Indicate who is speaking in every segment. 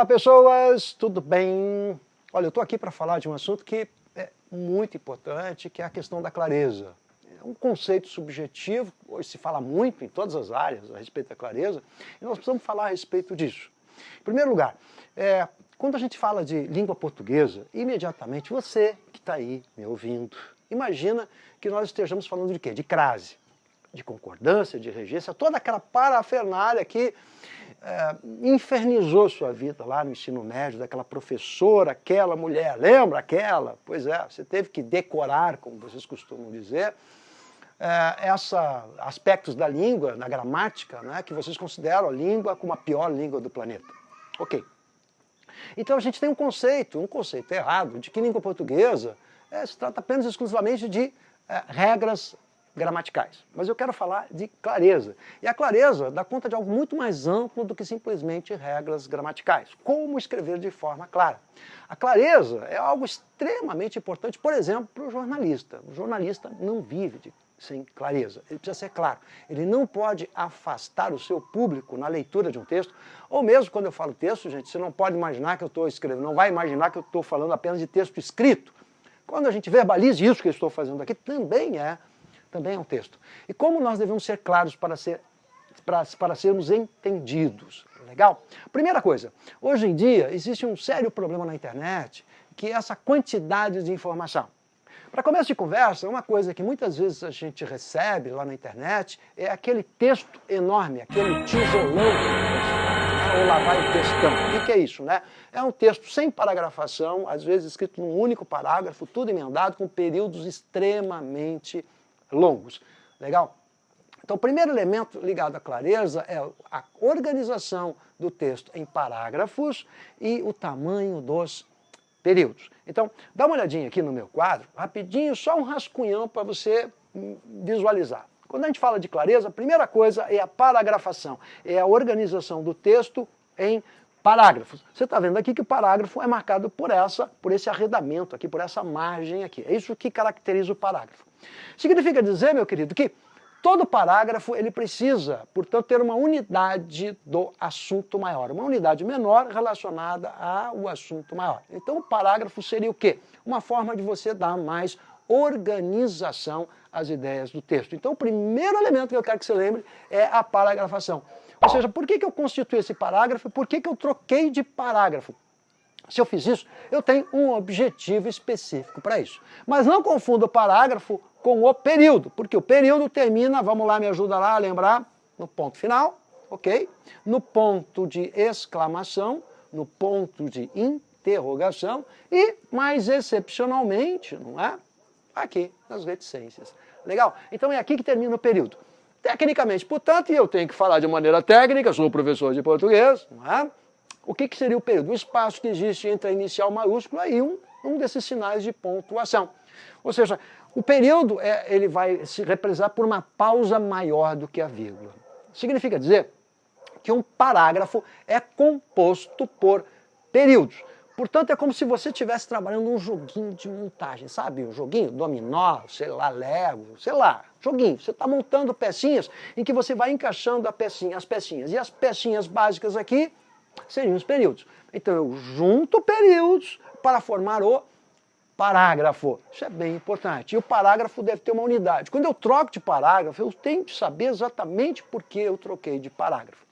Speaker 1: Olá pessoas, tudo bem? Olha, eu estou aqui para falar de um assunto que é muito importante, que é a questão da clareza. É um conceito subjetivo, hoje se fala muito em todas as áreas a respeito da clareza, e nós precisamos falar a respeito disso. Em primeiro lugar, quando a gente fala de língua portuguesa, imediatamente você que está aí me ouvindo, imagina que nós estejamos falando de quê? De crase, de concordância, de regência, toda aquela parafernália que infernizou sua vida lá no ensino médio, daquela professora, aquela mulher, lembra aquela? Pois é, você teve que decorar, como vocês costumam dizer, aspectos da língua, da gramática, né, que vocês consideram a língua como a pior língua do planeta. Ok. Então a gente tem um conceito errado, de que língua portuguesa se trata apenas e exclusivamente de regras gramaticais. Mas eu quero falar de clareza. E a clareza dá conta de algo muito mais amplo do que simplesmente regras gramaticais. Como escrever de forma clara. A clareza é algo extremamente importante, por exemplo, para o jornalista. O jornalista não vive sem clareza. Ele precisa ser claro. Ele não pode afastar o seu público na leitura de um texto, ou mesmo quando eu falo texto, gente, você não pode imaginar que eu estou escrevendo, não vai imaginar que eu estou falando apenas de texto escrito. Quando a gente verbaliza isso que eu estou fazendo aqui, também é um texto. E como nós devemos ser claros para sermos entendidos? Legal? Primeira coisa, hoje em dia existe um sério problema na internet, que é essa quantidade de informação. Para começo de conversa, uma coisa que muitas vezes a gente recebe lá na internet é aquele texto enorme, aquele tijolão, ou lá vai o textão. O que é isso, né? É um texto sem paragrafação, às vezes escrito num único parágrafo, tudo emendado, com períodos extremamente longos. Legal? Então, o primeiro elemento ligado à clareza é a organização do texto em parágrafos e o tamanho dos períodos. Então, dá uma olhadinha aqui no meu quadro, rapidinho, só um rascunhão para você visualizar. Quando a gente fala de clareza, a primeira coisa é a paragrafação, é a organização do texto em parágrafos. Você está vendo aqui que o parágrafo é marcado por esse arredamento aqui, por essa margem aqui. É isso que caracteriza o parágrafo. Significa dizer, meu querido, que todo parágrafo ele precisa, portanto, ter uma unidade do assunto maior, uma unidade menor relacionada ao assunto maior. Então, o parágrafo seria o quê? Uma forma de você dar mais organização às ideias do texto. Então, o primeiro elemento que eu quero que você lembre é a paragrafação. Ou seja, por que eu constituí esse parágrafo? Por que eu troquei de parágrafo? Se eu fiz isso, eu tenho um objetivo específico para isso. Mas não confunda o parágrafo com o período, porque o período termina, vamos lá, me ajuda lá a lembrar, no ponto final, ok? No ponto de exclamação, no ponto de interrogação e, mais excepcionalmente, não é? Aqui, nas reticências. Legal? Então é aqui que termina o período. Tecnicamente, portanto, e eu tenho que falar de maneira técnica, sou professor de português, não é? O que seria o período? O espaço que existe entre a inicial maiúscula e um desses sinais de pontuação. Ou seja, o período ele vai se representar por uma pausa maior do que a vírgula. Significa dizer que um parágrafo é composto por períodos. Portanto, é como se você estivesse trabalhando um joguinho de montagem, sabe? Um joguinho, dominó, sei lá, Lego, sei lá, joguinho. Você está montando pecinhas em que você vai encaixando as pecinhas. E as pecinhas básicas aqui seriam os períodos. Então eu junto períodos para formar o parágrafo. Isso é bem importante. E o parágrafo deve ter uma unidade. Quando eu troco de parágrafo, eu tenho que saber exatamente por que eu troquei de parágrafo.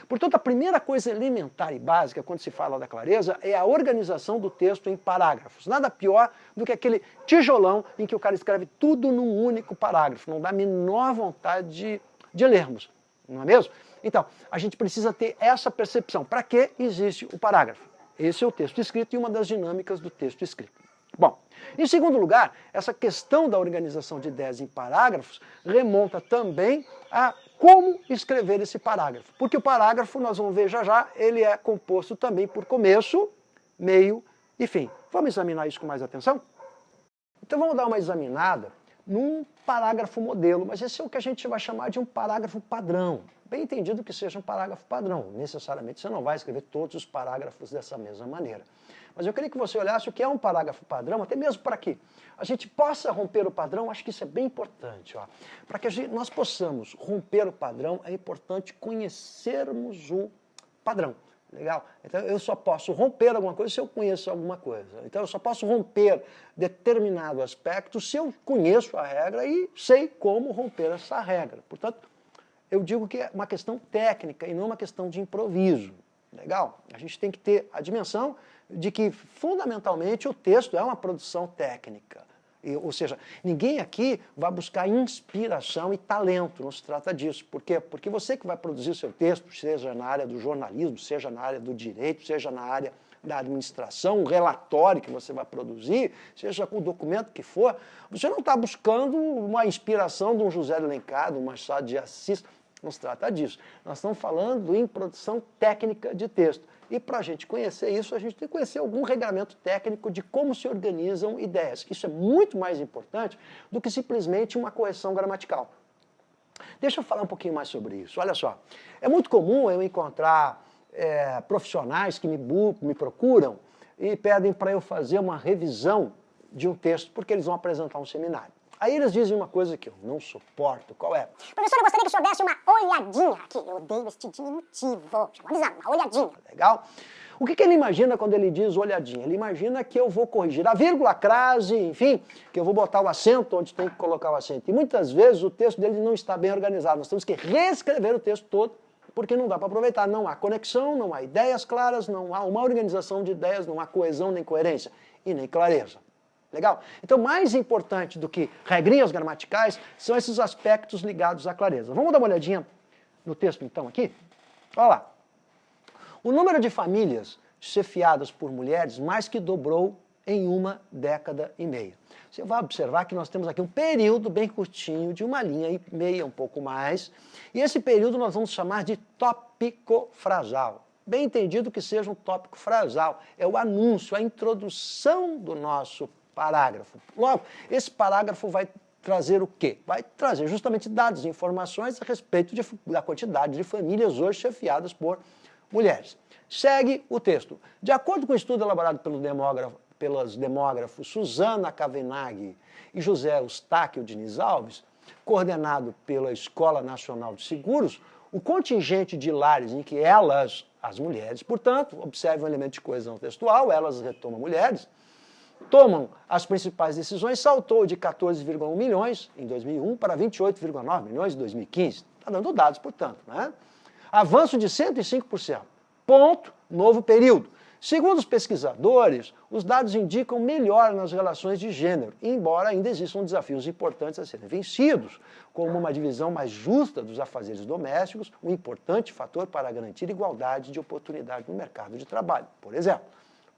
Speaker 1: Portanto, a primeira coisa elementar e básica quando se fala da clareza é a organização do texto em parágrafos. Nada pior do que aquele tijolão em que o cara escreve tudo num único parágrafo. Não dá a menor vontade de lermos, não é mesmo? Então, a gente precisa ter essa percepção. Para que existe o parágrafo? Esse é o texto escrito e uma das dinâmicas do texto escrito. Bom, em segundo lugar, essa questão da organização de ideias em parágrafos remonta também a como escrever esse parágrafo. Porque o parágrafo, nós vamos ver já já, ele é composto também por começo, meio e fim. Vamos examinar isso com mais atenção? Então vamos dar uma examinada num parágrafo modelo, mas esse é o que a gente vai chamar de um parágrafo padrão. Bem entendido que seja um parágrafo padrão. Necessariamente você não vai escrever todos os parágrafos dessa mesma maneira. Mas eu queria que você olhasse o que é um parágrafo padrão, até mesmo para que a gente possa romper o padrão. Acho que isso é bem importante. Para que nós possamos romper o padrão, é importante conhecermos o padrão. Legal? Então, eu só posso romper alguma coisa se eu conheço alguma coisa. Então, eu só posso romper determinado aspecto se eu conheço a regra e sei como romper essa regra. Portanto, eu digo que é uma questão técnica e não uma questão de improviso. Legal? A gente tem que ter a dimensão de que, fundamentalmente, o texto é uma produção técnica. Ou seja, ninguém aqui vai buscar inspiração e talento, não se trata disso. Por quê? Porque você que vai produzir o seu texto, seja na área do jornalismo, seja na área do direito, seja na área da administração, um relatório que você vai produzir, seja com o documento que for, você não está buscando uma inspiração de um José de Alencar, de um Machado de Assis, não se trata disso. Nós estamos falando em produção técnica de texto. E para a gente conhecer isso, a gente tem que conhecer algum regramento técnico de como se organizam ideias. Isso é muito mais importante do que simplesmente uma correção gramatical. Deixa eu falar um pouquinho mais sobre isso. Olha só, é muito comum eu encontrar profissionais que me procuram e pedem para eu fazer uma revisão de um texto, porque eles vão apresentar um seminário. Aí eles dizem uma coisa que eu não suporto. Qual é?
Speaker 2: Professor, eu gostaria que o senhor desse uma olhadinha aqui. Eu odeio este diminutivo. Já vou avisando, uma olhadinha.
Speaker 1: Legal? O que ele imagina quando ele diz olhadinha? Ele imagina que eu vou corrigir a vírgula, a crase, enfim, que eu vou botar o acento onde tem que colocar o acento. E muitas vezes o texto dele não está bem organizado. Nós temos que reescrever o texto todo, porque não dá para aproveitar. Não há conexão, não há ideias claras, não há uma organização de ideias, não há coesão nem coerência e nem clareza. Legal? Então, mais importante do que regrinhas gramaticais são esses aspectos ligados à clareza. Vamos dar uma olhadinha no texto, então, aqui? Olha lá. O número de famílias chefiadas por mulheres mais que dobrou em 1,5 décadas. Você vai observar que nós temos aqui um período bem curtinho, de 1,5 linha, um pouco mais, e esse período nós vamos chamar de tópico frasal. Bem entendido que seja um tópico frasal, é o anúncio, a introdução do nosso parágrafo. Logo, esse parágrafo vai trazer o quê? Vai trazer justamente dados e informações a respeito da quantidade de famílias hoje chefiadas por mulheres. Segue o texto. De acordo com o estudo elaborado pelos demógrafos Susana Cavenaghi e José Eustáquio Diniz Alves, coordenado pela Escola Nacional de Seguros, o contingente de lares em que elas, as mulheres, portanto, observe um elemento de coesão textual, elas retomam mulheres, tomam as principais decisões, saltou de 14,1 milhões em 2001 para 28,9 milhões em 2015. Está dando dados, portanto, né? Avanço de 105%. Ponto, novo período. Segundo os pesquisadores, os dados indicam melhora nas relações de gênero, embora ainda existam desafios importantes a serem vencidos, como uma divisão mais justa dos afazeres domésticos, um importante fator para garantir igualdade de oportunidade no mercado de trabalho, por exemplo.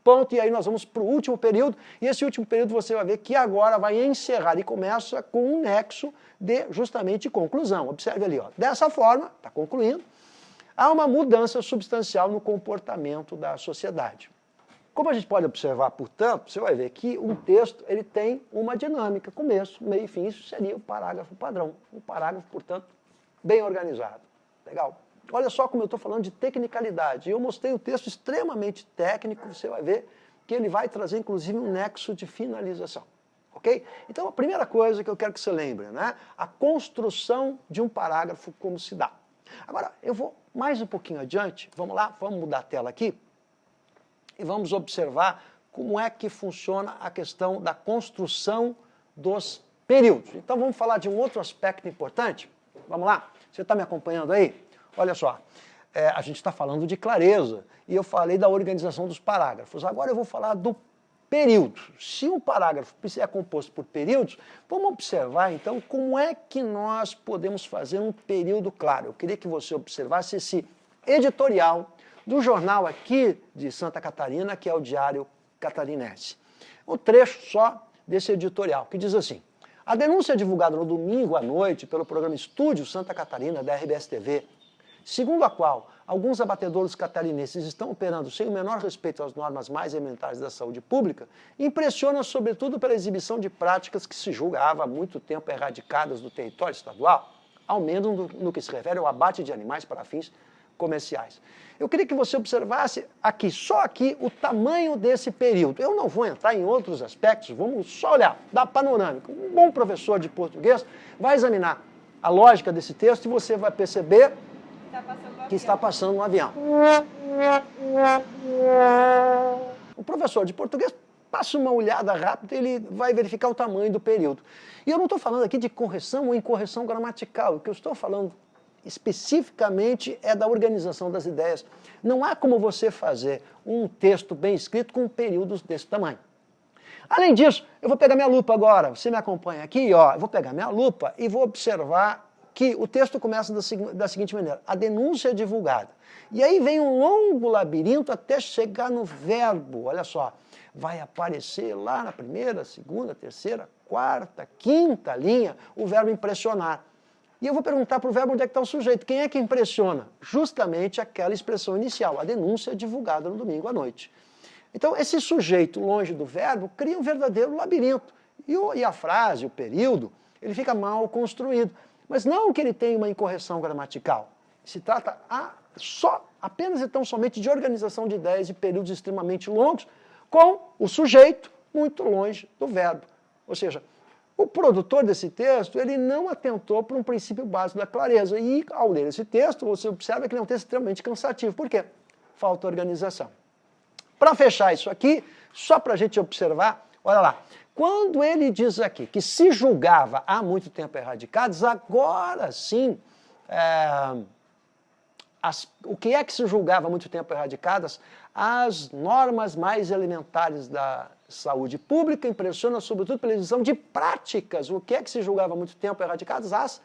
Speaker 1: Ponto, e aí nós vamos para o último período, e esse último período você vai ver que agora vai encerrar e começa com um nexo de justamente conclusão. Observe ali, ó. Dessa forma, está concluindo, há uma mudança substancial no comportamento da sociedade. Como a gente pode observar, portanto, você vai ver que um texto ele tem uma dinâmica, começo, meio e fim, isso seria o parágrafo padrão. Um parágrafo, portanto, bem organizado. Legal? Olha só como eu estou falando de tecnicalidade. Eu mostrei um texto extremamente técnico, você vai ver que ele vai trazer, inclusive, um nexo de finalização. Ok? Então, a primeira coisa que eu quero que você lembre, né? A construção de um parágrafo, como se dá. Agora, eu vou mais um pouquinho adiante, vamos lá, vamos mudar a tela aqui, e vamos observar como é que funciona a questão da construção dos períodos. Então, vamos falar de um outro aspecto importante. Vamos lá? Você está me acompanhando aí? Olha só, a gente está falando de clareza, e eu falei da organização dos parágrafos. Agora eu vou falar do período. Se um parágrafo é composto por períodos, vamos observar, então, como é que nós podemos fazer um período claro. Eu queria que você observasse esse editorial do jornal aqui de Santa Catarina, que é o Diário Catarinense. Um trecho só desse editorial, que diz assim: a denúncia divulgada no domingo à noite pelo programa Estúdio Santa Catarina, da RBS-TV, segundo a qual alguns abatedouros catarinenses estão operando sem o menor respeito às normas mais elementares da saúde pública, impressiona sobretudo pela exibição de práticas que se julgava há muito tempo erradicadas do território estadual, ao menos no que se refere ao abate de animais para fins comerciais. Eu queria que você observasse aqui, só aqui, o tamanho desse período. Eu não vou entrar em outros aspectos, vamos só olhar, da panorâmica. Um bom professor de português vai examinar a lógica desse texto e você vai perceber que está passando um avião. O professor de português passa uma olhada rápida e ele vai verificar o tamanho do período. E eu não estou falando aqui de correção ou incorreção gramatical. O que eu estou falando especificamente é da organização das ideias. Não há como você fazer um texto bem escrito com períodos desse tamanho. Além disso, eu vou pegar minha lupa agora. Você me acompanha aqui, ó. Eu vou pegar minha lupa e vou observar que o texto começa da seguinte maneira: a denúncia é divulgada. E aí vem um longo labirinto até chegar no verbo. Olha só, vai aparecer lá na primeira, segunda, terceira, quarta, quinta linha o verbo impressionar. E eu vou perguntar para o verbo onde é que está o sujeito. Quem é que impressiona? Justamente aquela expressão inicial, a denúncia é divulgada no domingo à noite. Então, esse sujeito longe do verbo cria um verdadeiro labirinto. E a frase, o período, ele fica mal construído. Mas não que ele tenha uma incorreção gramatical. Se trata apenas e tão somente de organização de ideias e períodos extremamente longos, com o sujeito muito longe do verbo. Ou seja, o produtor desse texto, ele não atentou para um princípio básico da clareza. E, ao ler esse texto, você observa que ele é um texto extremamente cansativo. Por quê? Falta organização. Para fechar isso aqui, só para a gente observar, olha lá. Quando ele diz aqui que se julgava há muito tempo erradicados, agora sim, o que é que se julgava há muito tempo erradicadas? As normas mais elementares da saúde pública, impressiona sobretudo pela visão de práticas. O que é que se julgava há muito tempo erradicadas? As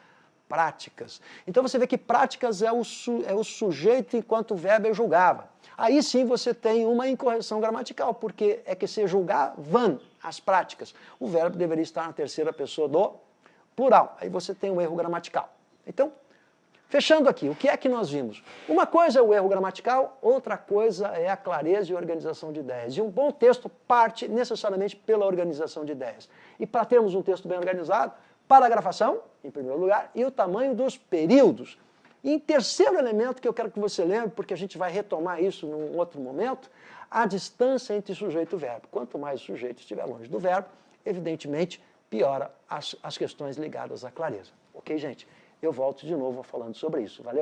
Speaker 1: práticas. Então você vê que práticas é o sujeito enquanto o verbo é julgava. Aí sim você tem uma incorreção gramatical, porque é que se julgavam as práticas. O verbo deveria estar na terceira pessoa do plural. Aí você tem um erro gramatical. Então, fechando aqui, o que é que nós vimos? Uma coisa é o erro gramatical, outra coisa é a clareza e organização de ideias. E um bom texto parte necessariamente pela organização de ideias. E para termos um texto bem organizado, paragrafação, em primeiro lugar, e o tamanho dos períodos. E em terceiro elemento que eu quero que você lembre, porque a gente vai retomar isso num outro momento, a distância entre sujeito e verbo. Quanto mais o sujeito estiver longe do verbo, evidentemente, piora as questões ligadas à clareza. Ok, gente? Eu volto de novo falando sobre isso. Valeu?